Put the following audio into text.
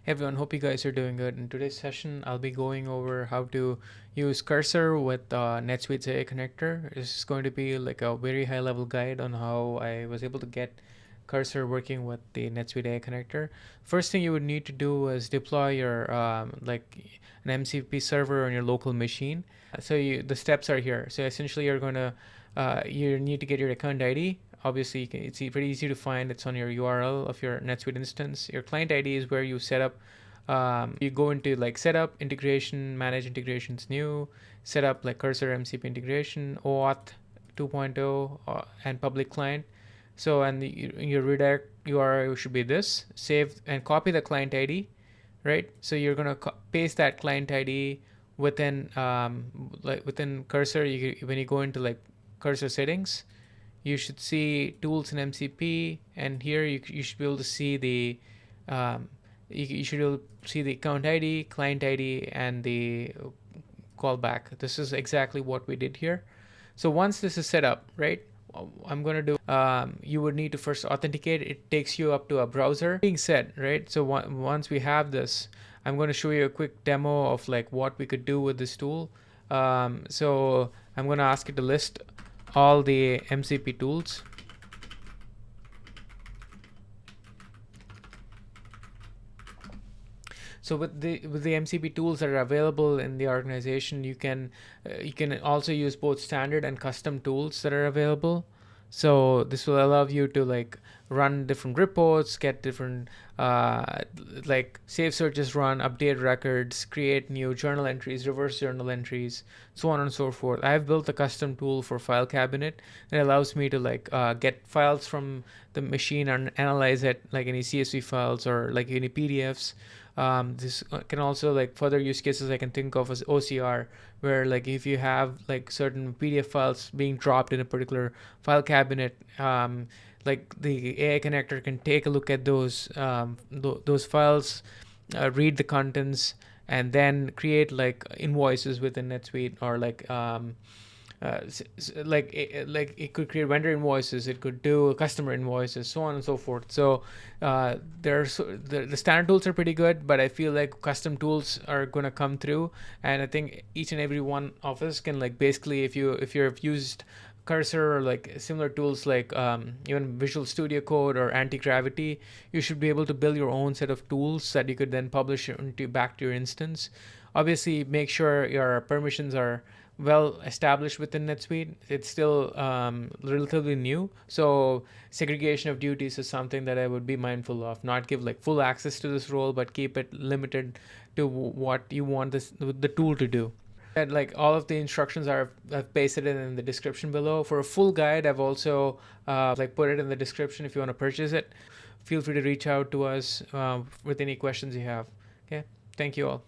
Hey everyone, hope you guys are doing good. In today's session, I'll be going over how to use cursor with NetSuite AI connector. This is going to be like a very high level guide on how I was able to get cursor working with the NetSuite AI connector. First thing you would need to do is deploy your like an MCP server on your local machine. The steps are here. So essentially you're going to you need to get your account ID. Obviously, it's pretty easy to find. It's on your URL of your NetSuite instance. Your client ID is where you set up. You go into like setup, integration, manage integrations new, set up like cursor MCP integration, OAuth 2.0, and public client. So, and your redirect URL should be this. Save and copy the client ID, right? So you're gonna paste that client ID within within cursor. When you go into like cursor settings, you should see tools in MCP, and here you should be able to see the you should be able to see the account ID, client ID, and the callback. This is exactly what we did here. So once this is set up, right, I'm going to do, you would need to first authenticate. It takes you up to a browser. Being said, right, so once we have this, I'm going to show you a quick demo of like what we could do with this tool. So I'm going to ask you to list all the MCP tools. So with the MCP tools that are available in the organization, you can also use both standard and custom tools that are available. So this will allow you to like run different reports, get different like save searches run, update records, create new journal entries, reverse journal entries, so on and so forth. I've built a custom tool for file cabinet that allows me to like get files from the machine and analyze it, like any CSV files or like any PDFs. This can also like further use cases I can think of as OCR, where like if you have like certain PDF files being dropped in a particular file cabinet, like the AI connector can take a look at those files, read the contents, and then create like invoices within NetSuite, or like like it could create vendor invoices, it could do customer invoices, so on and so forth. So the standard tools are pretty good, but I feel like custom tools are going to come through, and I think each and every one of us can like basically, if you've used cursor or like similar tools like even Visual Studio Code or Anti-Gravity, you should be able to build your own set of tools that you could then publish back to your instance. Obviously, make sure your permissions are well established within NetSuite. It's still relatively new, so segregation of duties is something that I would be mindful of. Not give like full access to this role, but keep it limited to what you want the tool to do. And like all of the instructions I've pasted it in the description below. For a full guide, I've also like put it in the description if you want to purchase it. Feel free to reach out to us with any questions you have. Okay, thank you all.